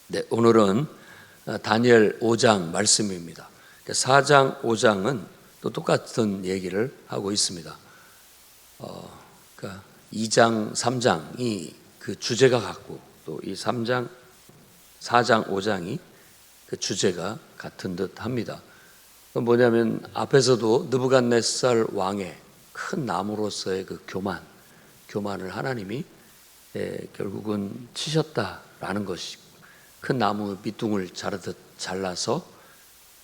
네, 오늘은 다니엘 5장 말씀입니다. 4장, 5장은 또 똑같은 얘기를 하고 있습니다. 그러니까 2장, 3장이 그 주제가 같고 또 이 3장, 4장, 5장이 그 주제가 같은 듯 합니다. 뭐냐면 앞에서도 느부갓네살 왕의 큰 나무로서의 그 교만을 하나님이 결국은 치셨다라는 것이, 큰 나무 밑둥을 자르듯 잘라서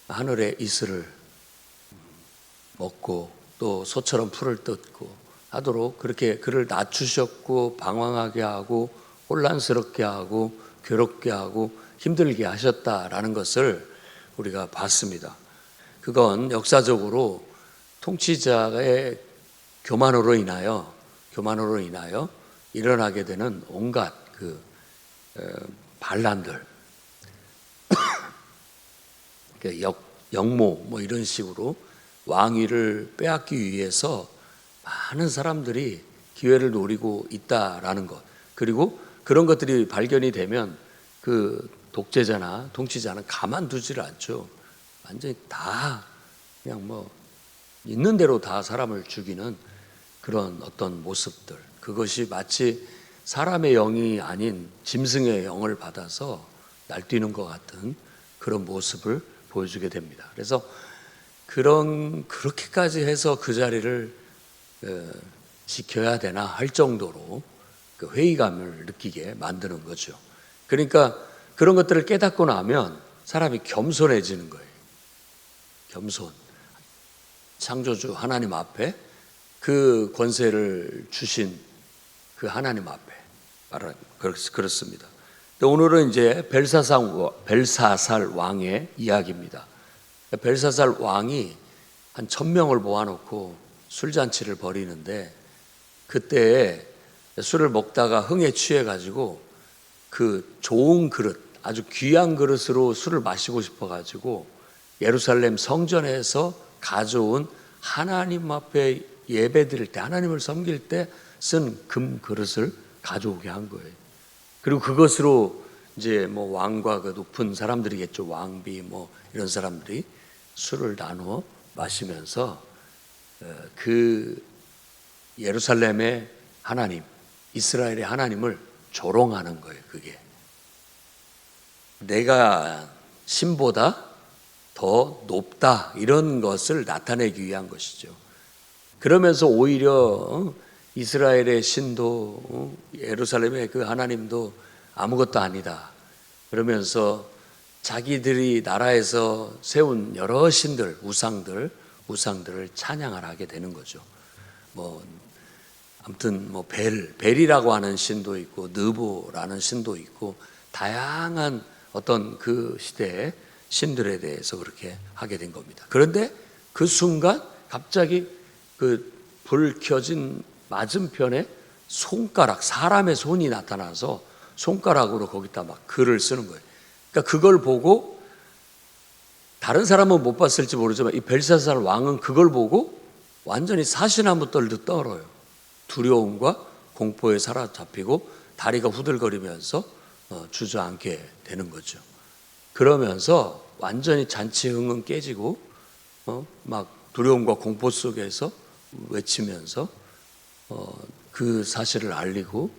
하늘의 이슬을 먹고 또 소처럼 풀을 뜯고 하도록 그렇게 그를 낮추셨고 방황하게 하고 혼란스럽게 하고 괴롭게 하고 힘들게 하셨다라는 것을 우리가 봤습니다. 그건 역사적으로 통치자의 교만으로 인하여 일어나게 되는 온갖 그 반란들, 역모 뭐 이런 식으로 왕위를 빼앗기 위해서 많은 사람들이 기회를 노리고 있다라는 것, 그리고 그런 것들이 발견이 되면 그 독재자나 통치자는 가만두지를 않죠. 완전히 다 그냥 뭐 있는 대로 다 사람을 죽이는 그런 어떤 모습들, 그것이 마치 사람의 영이 아닌 짐승의 영을 받아서 날뛰는 것 같은 그런 모습을 보여주게 됩니다. 그래서 그렇게까지 해서 그 자리를 지켜야 되나 할 정도로 그 회의감을 느끼게 만드는 거죠. 그러니까 그런 것들을 깨닫고 나면 사람이 겸손해지는 거예요. 겸손. 창조주 하나님 앞에 그 권세를 주신 그 하나님 앞에 그렇습니다. 오늘은 이제 벨사살 왕의 이야기입니다. 벨사살 왕이 한 1000명을 모아놓고 술잔치를 벌이는데, 그때 술을 먹다가 흥에 취해가지고 그 좋은 그릇, 아주 귀한 그릇으로 술을 마시고 싶어가지고 예루살렘 성전에서 가져온 하나님 앞에 예배 드릴 때, 하나님을 섬길 때 쓴 금 그릇을 가져오게 한 거예요. 그리고 그것으로 이제 뭐 왕과 그 높은 사람들이겠죠. 왕비 뭐 이런 사람들이 술을 나눠 마시면서 그 예루살렘의 하나님, 이스라엘의 하나님을 조롱하는 거예요. 그게 내가 신보다 더 높다, 이런 것을 나타내기 위한 것이죠. 그러면서 오히려 이스라엘의 신도, 예루살렘의 그 하나님도 아무것도 아니다 그러면서 자기들이 나라에서 세운 여러 신들, 우상들을 찬양을 하게 되는 거죠. 아무튼 벨이라고 하는 신도 있고 느보라는 신도 있고 다양한 어떤 그 시대의 신들에 대해서 그렇게 하게 된 겁니다. 그런데 그 순간 갑자기 그 불 켜진 맞은편에 손가락, 사람의 손이 나타나서 손가락으로 거기다 막 글을 쓰는 거예요. 그러니까 그걸 보고 다른 사람은 못 봤을지 모르지만 이 벨사살 왕은 그걸 보고 완전히 사시나무 떨듯 떨어요. 두려움과 공포에 사로잡히고 다리가 후들거리면서 주저앉게 되는 거죠. 그러면서 완전히 잔치 흥은 깨지고 막 두려움과 공포 속에서 외치면서 그 사실을 알리고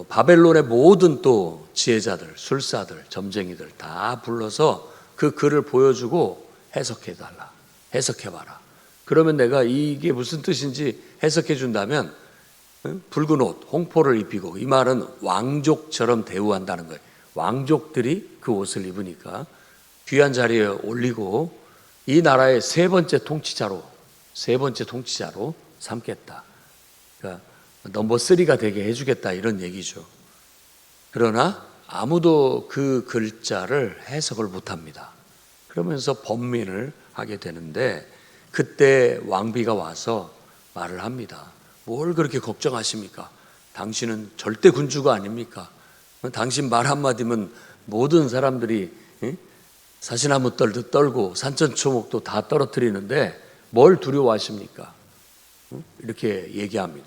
바벨론의 모든 또 지혜자들, 술사들, 점쟁이들 다 불러서 그 글을 보여주고 해석해봐라. 그러면 내가 이게 무슨 뜻인지 해석해 준다면 붉은 옷, 홍포를 입히고, 이 말은 왕족처럼 대우한다는 거예요. 왕족들이 그 옷을 입으니까 귀한 자리에 올리고 이 나라의 세 번째 통치자로 삼겠다. 그러니까 넘버 3가 되게 해주겠다, 이런 얘기죠. 그러나 아무도 그 글자를 해석을 못합니다. 그러면서 번민을 하게 되는데, 그때 왕비가 와서 말을 합니다. 뭘 그렇게 걱정하십니까? 당신은 절대 군주가 아닙니까? 당신 말 한마디면 모든 사람들이 사시나무 떨듯 떨고 산천초목도 다 떨어뜨리는데 뭘 두려워하십니까? 이렇게 얘기합니다.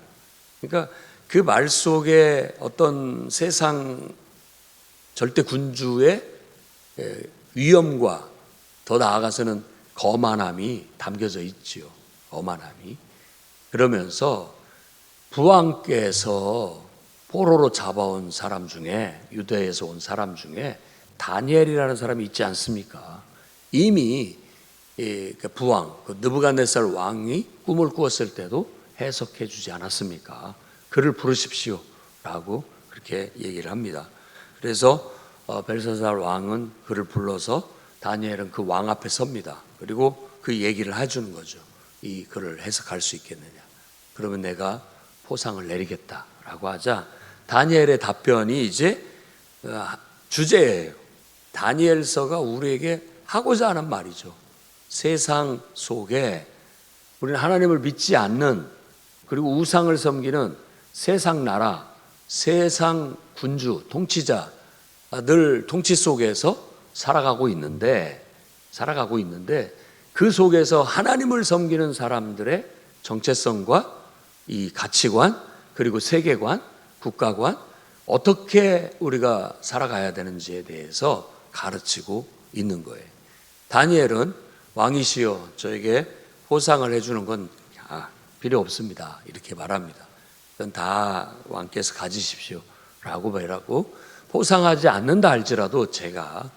그러니까 그 말 속에 어떤 세상 절대 군주의 위엄과 더 나아가서는 거만함이 담겨져 있지요. 거만함이. 그러면서 부왕께서 포로로 잡아온 사람 중에, 유대에서 온 사람 중에 다니엘이라는 사람이 있지 않습니까? 이미 부왕, 느부갓네살 왕이 꿈을 꾸었을 때도 해석해 주지 않았습니까? 그를 부르십시오 라고 그렇게 얘기를 합니다. 그래서 벨사살 왕은 그를 불러서 다니엘은 그 왕 앞에 섭니다. 그리고 그 얘기를 해주는 거죠. 이 글을 해석할 수 있겠느냐. 그러면 내가 포상을 내리겠다라고 하자 다니엘의 답변이 이제 주제예요. 다니엘서가 우리에게 하고자 하는 말이죠. 세상 속에 우리는 하나님을 믿지 않는, 그리고 우상을 섬기는 세상 나라, 세상 군주, 통치자, 늘 통치 속에서 살아가고 있는데 그 속에서 하나님을 섬기는 사람들의 정체성과 이 가치관, 그리고 세계관, 국가관, 어떻게 우리가 살아가야 되는지에 대해서 가르치고 있는 거예요. 다니엘은 왕이시여 저에게 포상을 해주는 건 필요 없습니다. 이렇게 말합니다. 그건 다 왕께서 가지십시오 라고 말하고, 포상하지 않는다 할지라도 제가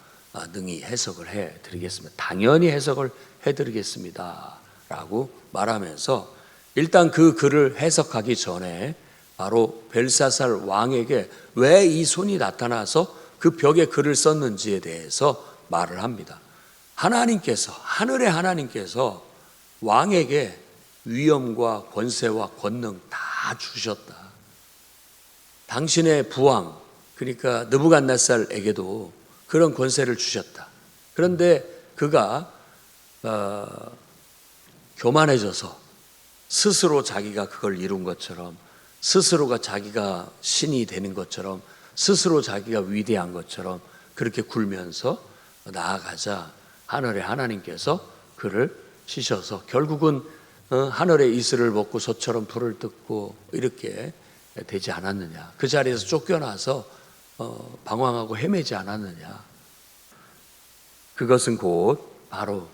능히 해석을 해드리겠습니다. 당연히 해석을 해드리겠습니다 라고 말하면서 일단 그 글을 해석하기 전에 바로 벨사살 왕에게 왜 이 손이 나타나서 그 벽에 글을 썼는지에 대해서 말을 합니다. 하나님께서, 하늘의 하나님께서 왕에게 위엄과 권세와 권능 다 주셨다. 당신의 부왕, 그러니까 느부갓네살에게도 그런 권세를 주셨다. 그런데 그가 교만해져서 스스로 자기가 그걸 이룬 것처럼, 스스로가 자기가 신이 되는 것처럼, 스스로 자기가 위대한 것처럼 그렇게 굴면서 나아가자 하늘의 하나님께서 그를 치셔서 결국은 하늘의 이슬을 먹고 소처럼 불을 뜯고 이렇게 되지 않았느냐. 그 자리에서 쫓겨나서 방황하고 헤매지 않았느냐. 그것은 곧 바로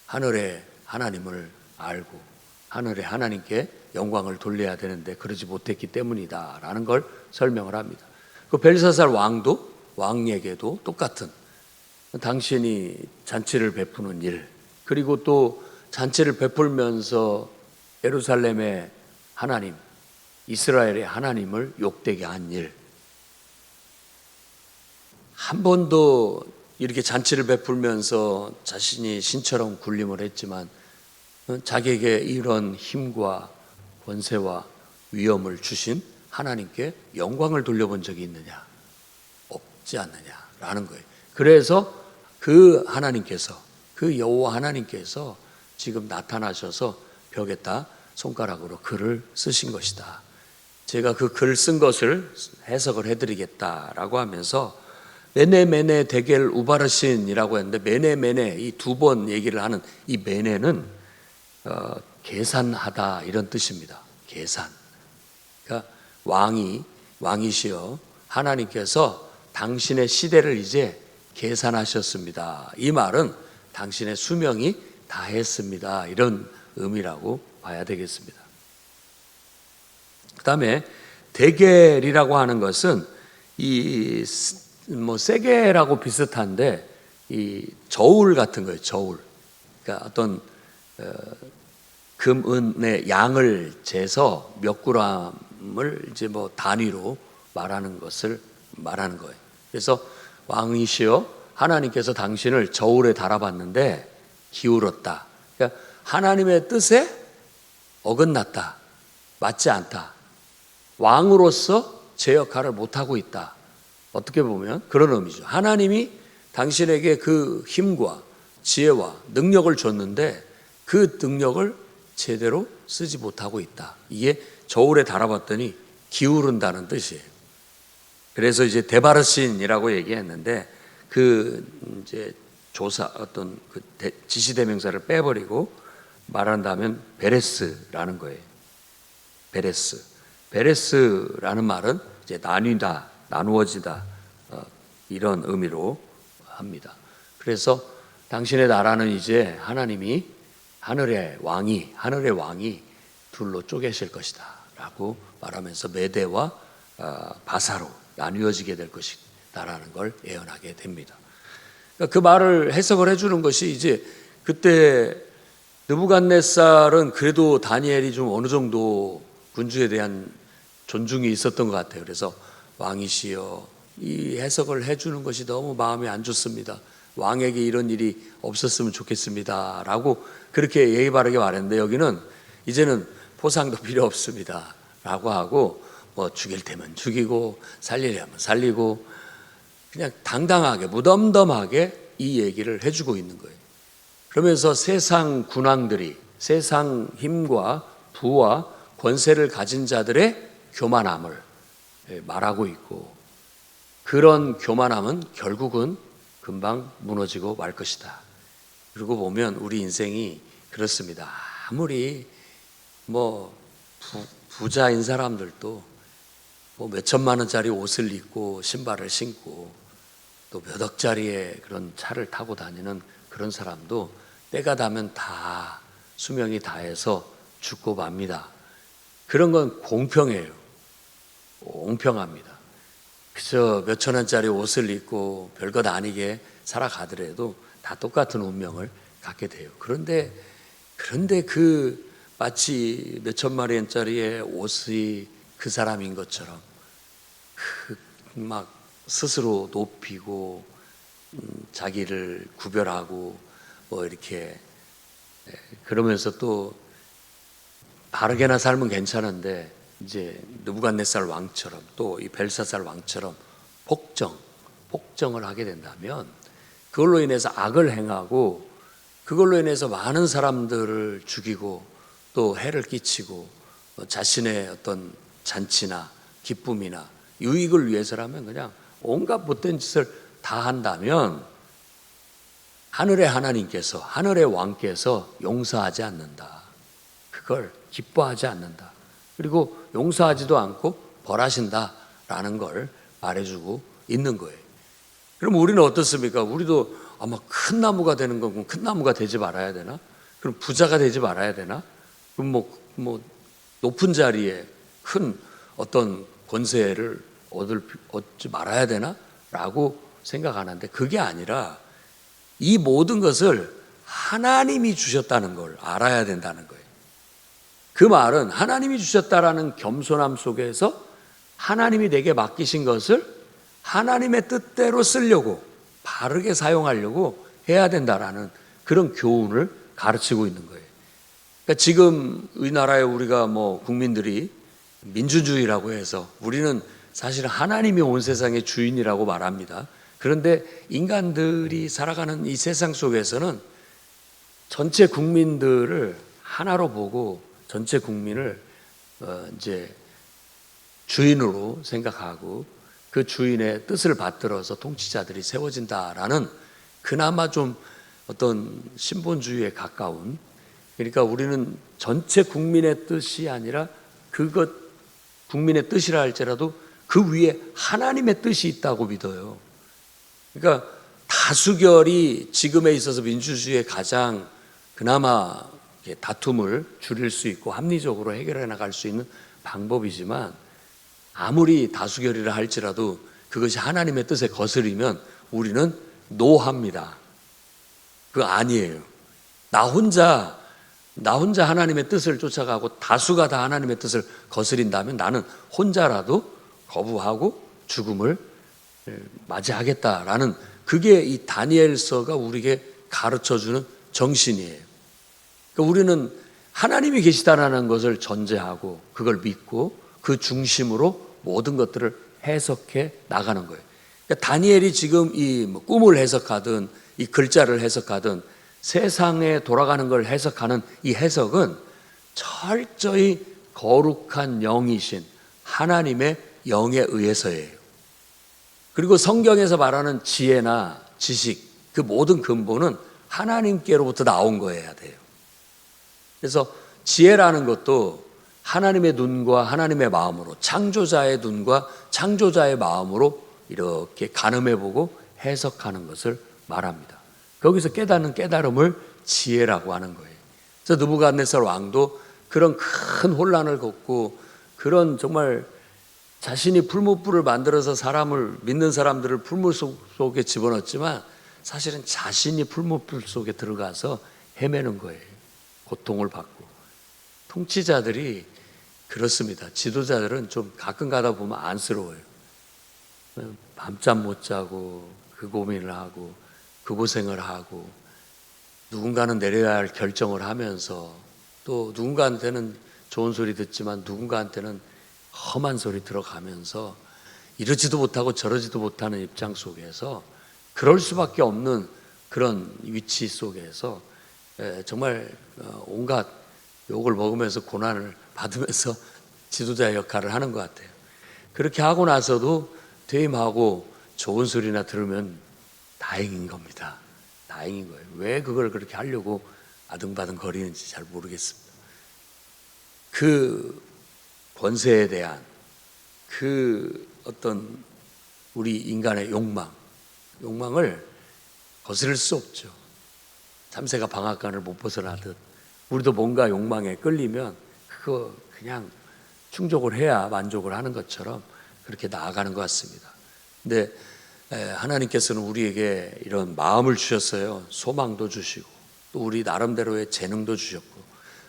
하늘의 하나님을 알고 하늘의 하나님께 영광을 돌려야 되는데 그러지 못했기 때문이다 라는 걸 설명을 합니다. 그 벨사살 왕도, 왕에게도 똑같은, 당신이 잔치를 베푸는 일, 그리고 또 잔치를 베풀면서 예루살렘의 하나님, 이스라엘의 하나님을 욕되게 한 일, 한 번도 이렇게 잔치를 베풀면서 자신이 신처럼 군림을 했지만 자기에게 이런 힘과 권세와 위엄을 주신 하나님께 영광을 돌려본 적이 있느냐? 없지 않느냐라는 거예요. 그래서 그 하나님께서, 그 여호와 하나님께서 지금 나타나셔서 벽에다 손가락으로 글을 쓰신 것이다. 제가 그 글 쓴 것을 해석을 해드리겠다라고 하면서 메네 데겔 우바르신이라고 했는데, 메네 이 두 번 얘기를 하는 이 메네는 계산하다 이런 뜻입니다. 계산. 그러니까 왕이시여 하나님께서 당신의 시대를 이제 계산하셨습니다. 이 말은 당신의 수명이 다했습니다. 이런 의미라고 봐야 되겠습니다. 그 다음에 데겔이라고 하는 것은 이 세겔하고 비슷한데 이 저울 같은 거예요. 저울. 그러니까 어떤 금은의 양을 재서 몇 그램을 이제 단위로 말하는 것을 말하는 거예요. 그래서 왕이시여 하나님께서 당신을 저울에 달아봤는데 기울었다. 그러니까 하나님의 뜻에 어긋났다. 맞지 않다. 왕으로서 제 역할을 못하고 있다. 어떻게 보면 그런 의미죠. 하나님이 당신에게 그 힘과 지혜와 능력을 줬는데 그 능력을 제대로 쓰지 못하고 있다. 이게 저울에 달아봤더니 기울은다는 뜻이에요. 그래서 이제 데바르신이라고 얘기했는데 그 이제 어떤 그 지시대명사를 빼버리고 말한다면 베레스라는 거예요. 베레스라는 말은 이제 나뉘다, 나누어지다, 이런 의미로 합니다. 그래서 당신의 나라는 이제 하나님이 하늘의 왕이 둘로 쪼개실 것이다 라고 말하면서 메대와 바사로 나뉘어지게 될 것이다라는 걸 예언하게 됩니다. 그러니까 그 말을 해석을 해주는 것이 이제 그때 느부갓네살은 그래도 다니엘이 좀 어느 정도 군주에 대한 존중이 있었던 것 같아요. 그래서 왕이시여, 이 해석을 해주는 것이 너무 마음이 안 좋습니다. 왕에게 이런 일이 없었으면 좋겠습니다 라고 그렇게 예의 바르게 말했는데, 여기는 이제는 포상도 필요 없습니다 라고 하고, 뭐 죽일 테면 죽이고 살리려면 살리고, 그냥 당당하게 무덤덤하게 이 얘기를 해주고 있는 거예요. 그러면서 세상 군왕들이 세상 힘과 부와 권세를 가진 자들의 교만함을 말하고 있고, 그런 교만함은 결국은 금방 무너지고 말 것이다. 그리고 보면 우리 인생이 그렇습니다. 아무리 뭐 부자인 사람들도 뭐 몇천만 원짜리 옷을 입고 신발을 신고 또 몇 억짜리의 그런 차를 타고 다니는 그런 사람도 때가 닿으면 다 수명이 다해서 죽고 맙니다. 그런 건 공평해요. 공평합니다. 그저 몇천 원짜리 옷을 입고 별것 아니게 살아가더라도 다 똑같은 운명을 갖게 돼요. 그런데 그 마치 몇천만 원짜리의 옷이 그 사람인 것처럼 막 스스로 높이고 자기를 구별하고 뭐 이렇게 그러면서 또 바르게나 살면 괜찮은데, 이제 느부갓네살 왕처럼 또 이 벨사살 왕처럼 폭정을 하게 된다면 그걸로 인해서 악을 행하고 그걸로 인해서 많은 사람들을 죽이고 또 해를 끼치고 자신의 어떤 잔치나 기쁨이나 유익을 위해서라면 그냥 온갖 못된 짓을 다 한다면 하늘의 하나님께서, 하늘의 왕께서 용서하지 않는다. 그걸 기뻐하지 않는다. 그리고 용서하지도 않고 벌하신다라는 걸 말해주고 있는 거예요. 그럼 우리는 어떻습니까? 우리도 아마 큰 나무가 되는 거고, 큰 나무가 되지 말아야 되나? 그럼 부자가 되지 말아야 되나? 그럼 뭐 높은 자리에 큰 어떤 권세를 얻지 말아야 되나? 라고 생각하는데, 그게 아니라 이 모든 것을 하나님이 주셨다는 걸 알아야 된다는 거예요. 그 말은 하나님이 주셨다라는 겸손함 속에서 하나님이 내게 맡기신 것을 하나님의 뜻대로 쓰려고, 바르게 사용하려고 해야 된다라는 그런 교훈을 가르치고 있는 거예요. 그러니까 지금 우리나라에 우리가 뭐 국민들이 민주주의라고 해서 우리는 사실은 하나님이 온 세상의 주인이라고 말합니다. 그런데 인간들이 살아가는 이 세상 속에서는 전체 국민들을 하나로 보고 전체 국민을 이제 주인으로 생각하고 그 주인의 뜻을 받들어서 통치자들이 세워진다라는, 그나마 좀 어떤 신본주의에 가까운, 그러니까 우리는 전체 국민의 뜻이 아니라 그것 국민의 뜻이라 할지라도 그 위에 하나님의 뜻이 있다고 믿어요. 그러니까 다수결이 지금에 있어서 민주주의의 가장 그나마 다툼을 줄일 수 있고 합리적으로 해결해 나갈 수 있는 방법이지만, 아무리 다수결이라 할지라도 그것이 하나님의 뜻에 거스리면 우리는 노합니다. 그거 아니에요. 나 혼자 하나님의 뜻을 쫓아가고 다수가 다 하나님의 뜻을 거스린다면 나는 혼자라도 거부하고 죽음을 맞이하겠다라는, 그게 이 다니엘서가 우리에게 가르쳐주는 정신이에요. 그러니까 우리는 하나님이 계시다라는 것을 전제하고 그걸 믿고 그 중심으로 모든 것들을 해석해 나가는 거예요. 그러니까 다니엘이 지금 이 꿈을 해석하든 이 글자를 해석하든 세상에 돌아가는 걸 해석하는 이 해석은 철저히 거룩한 영이신 하나님의 영에 의해서예요. 그리고 성경에서 말하는 지혜나 지식, 그 모든 근본은 하나님께로부터 나온 거여야 돼요. 그래서 지혜라는 것도 하나님의 눈과 하나님의 마음으로, 창조자의 눈과 창조자의 마음으로 이렇게 가늠해보고 해석하는 것을 말합니다. 거기서 깨닫는 깨달음을 지혜라고 하는 거예요. 그래서 느부갓네살 왕도 그런 큰 혼란을 겪고 그런 정말 자신이 풀무불을 만들어서 사람을 믿는 사람들을 풀무 속에 집어넣었지만 사실은 자신이 풀무불 속에 들어가서 헤매는 거예요. 고통을 받고. 통치자들이 그렇습니다. 지도자들은 좀 가끔 가다 보면 안쓰러워요. 밤잠 못 자고 그 고민을 하고 그 고생을 하고 누군가는 내려야 할 결정을 하면서 또 누군가한테는 좋은 소리 듣지만 누군가한테는 험한 소리 들어가면서 이러지도 못하고 저러지도 못하는 입장 속에서 그럴 수밖에 없는 그런 위치 속에서 정말 온갖 욕을 먹으면서 고난을 받으면서 지도자의 역할을 하는 것 같아요. 그렇게 하고 나서도 퇴임하고 좋은 소리나 들으면 다행인 겁니다. 다행인 거예요. 왜 그걸 그렇게 하려고 아등바등 거리는지 잘 모르겠습니다. 그 권세에 대한 그 어떤 우리 인간의 욕망을 거스를 수 없죠. 참새가 방앗간을 못 벗어나듯 우리도 뭔가 욕망에 끌리면 그거 그냥 충족을 해야 만족을 하는 것처럼 그렇게 나아가는 것 같습니다. 근데 하나님께서는 우리에게 이런 마음을 주셨어요. 소망도 주시고 또 우리 나름대로의 재능도 주셨고,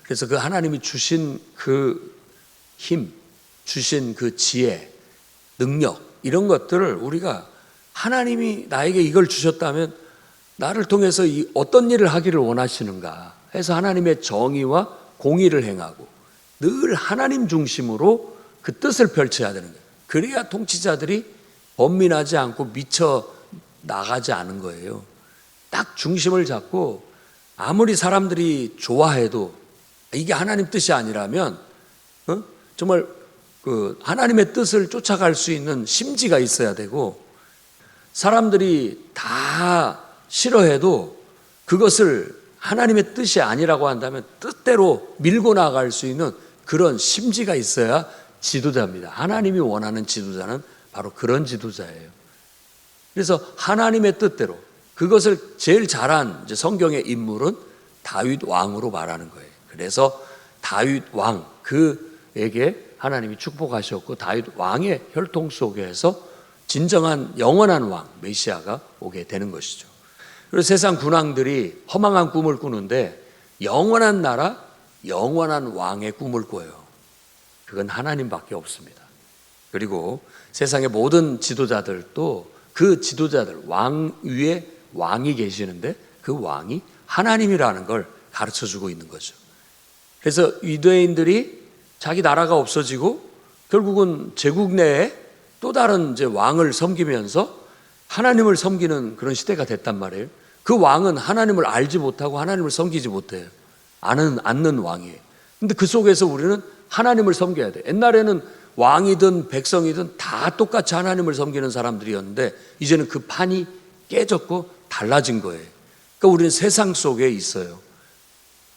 그래서 그 하나님이 주신 그 힘, 주신 그 지혜, 능력, 이런 것들을 우리가 하나님이 나에게 이걸 주셨다면 나를 통해서 어떤 일을 하기를 원하시는가 해서 하나님의 정의와 공의를 행하고 늘 하나님 중심으로 그 뜻을 펼쳐야 되는 거예요. 그래야 통치자들이 번민하지 않고 미쳐 나가지 않은 거예요. 딱 중심을 잡고 아무리 사람들이 좋아해도 이게 하나님 뜻이 아니라면 정말 그 하나님의 뜻을 쫓아갈 수 있는 심지가 있어야 되고, 사람들이 다 싫어해도 그것을 하나님의 뜻이 아니라고 한다면 뜻대로 밀고 나갈 수 있는 그런 심지가 있어야 지도자입니다. 하나님이 원하는 지도자는 바로 그런 지도자예요. 그래서 하나님의 뜻대로 그것을 제일 잘한 성경의 인물은 다윗 왕으로 말하는 거예요. 그래서 다윗 왕, 그에게 하나님이 축복하셨고 다윗 왕의 혈통 속에서 진정한 영원한 왕 메시아가 오게 되는 것이죠. 그리고 세상 군왕들이 허망한 꿈을 꾸는데 영원한 나라, 영원한 왕의 꿈을 꿔요. 그건 하나님밖에 없습니다. 그리고 세상의 모든 지도자들도 그 지도자들, 왕 위에 왕이 계시는데 그 왕이 하나님이라는 걸 가르쳐주고 있는 거죠. 그래서 유대인들이 자기 나라가 없어지고 결국은 제국 내에 또 다른 이제 왕을 섬기면서 하나님을 섬기는 그런 시대가 됐단 말이에요. 그 왕은 하나님을 알지 못하고 하나님을 섬기지 못해요. 않는 왕이에요. 근데 그 속에서 우리는 하나님을 섬겨야 돼. 옛날에는 왕이든 백성이든 다 똑같이 하나님을 섬기는 사람들이었는데 이제는 그 판이 깨졌고 달라진 거예요. 그러니까 우리는 세상 속에 있어요.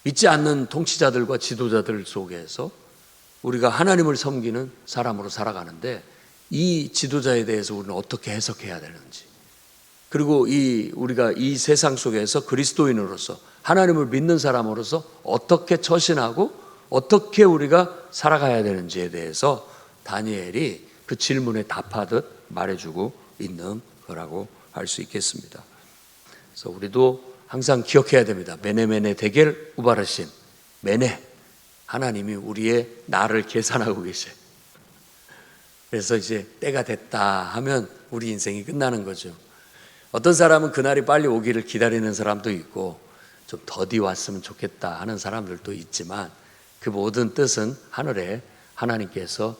믿지 않는 통치자들과 지도자들 속에서 우리가 하나님을 섬기는 사람으로 살아가는데 이 지도자에 대해서 우리는 어떻게 해석해야 되는지, 그리고 우리가 이 세상 속에서 그리스도인으로서 하나님을 믿는 사람으로서 어떻게 처신하고 어떻게 우리가 살아가야 되는지에 대해서 다니엘이 그 질문에 답하듯 말해주고 있는 거라고 할 수 있겠습니다. 그래서 우리도 항상 기억해야 됩니다. 메네메네 데겔 우바르신, 메네, 하나님이 우리의 나를 계산하고 계셔요. 그래서 이제 때가 됐다 하면 우리 인생이 끝나는 거죠. 어떤 사람은 그날이 빨리 오기를 기다리는 사람도 있고 좀 더디 왔으면 좋겠다 하는 사람들도 있지만 그 모든 뜻은 하늘에 하나님께서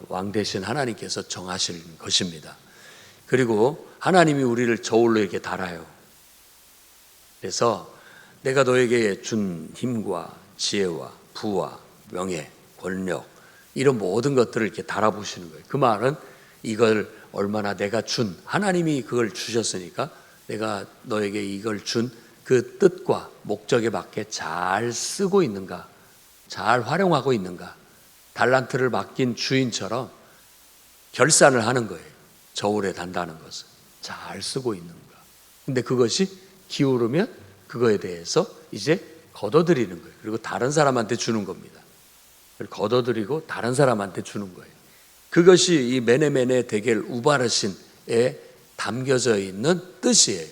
왕 되신 하나님께서 정하실 것입니다. 그리고 하나님이 우리를 저울로 이렇게 달아요. 그래서 내가 너에게 준 힘과 지혜와 부와 명예, 권력, 이런 모든 것들을 이렇게 달아보시는 거예요. 그 말은 이걸 얼마나 내가 준, 하나님이 그걸 주셨으니까 내가 너에게 이걸 준 그 뜻과 목적에 맞게 잘 쓰고 있는가, 잘 활용하고 있는가, 달란트를 맡긴 주인처럼 결산을 하는 거예요. 저울에 단다는 것은 잘 쓰고 있는가. 근데 그것이 기울으면 그거에 대해서 이제 걷어들이는 거예요. 그리고 다른 사람한테 주는 겁니다. 걷어들이고 다른 사람한테 주는 거예요. 그것이 이 메네메네 데겔 우바르신에 담겨져 있는 뜻이에요.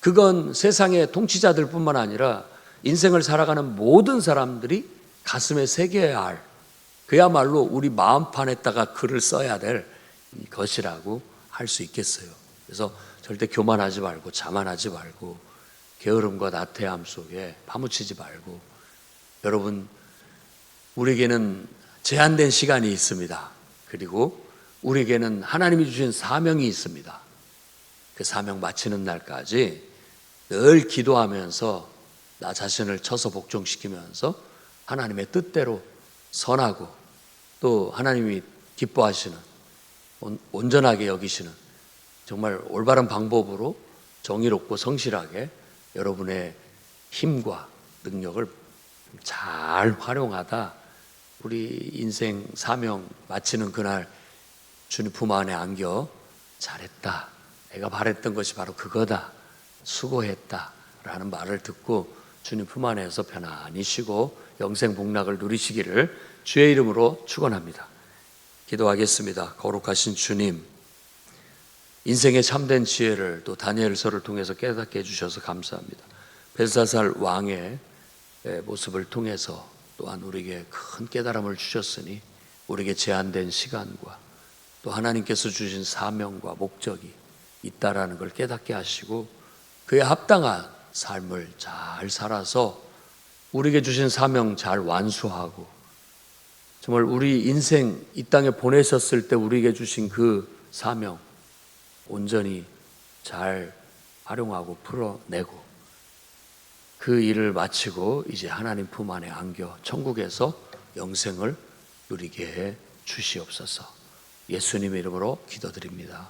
그건 세상의 통치자들 뿐만 아니라 인생을 살아가는 모든 사람들이 가슴에 새겨야 할, 그야말로 우리 마음판에다가 글을 써야 될 것이라고 할 수 있겠어요. 그래서 절대 교만하지 말고 자만하지 말고 게으름과 나태함 속에 파묻히지 말고, 여러분, 우리에게는 제한된 시간이 있습니다. 그리고 우리에게는 하나님이 주신 사명이 있습니다. 그 사명 마치는 날까지 늘 기도하면서 나 자신을 쳐서 복종시키면서 하나님의 뜻대로 선하고 또 하나님이 기뻐하시는, 온전하게 여기시는 정말 올바른 방법으로 정의롭고 성실하게 여러분의 힘과 능력을 잘 활용하다 우리 인생 사명 마치는 그날 주님 품 안에 안겨 잘했다, 내가 바랬던 것이 바로 그거다, 수고했다 라는 말을 듣고 주님 품 안에서 편안히 쉬고 영생 복락을 누리시기를 주의 이름으로 축원합니다. 기도하겠습니다. 거룩하신 주님, 인생의 참된 지혜를 또 다니엘서를 통해서 깨닫게 해주셔서 감사합니다. 벨사살 왕의 모습을 통해서 또한 우리에게 큰 깨달음을 주셨으니 우리에게 제한된 시간과 또 하나님께서 주신 사명과 목적이 있다라는 걸 깨닫게 하시고 그에 합당한 삶을 잘 살아서 우리에게 주신 사명 잘 완수하고 정말 우리 인생 이 땅에 보내셨을 때 우리에게 주신 그 사명 온전히 잘 활용하고 풀어내고 그 일을 마치고 이제 하나님 품 안에 안겨 천국에서 영생을 누리게 해 주시옵소서. 예수님의 이름으로 기도드립니다.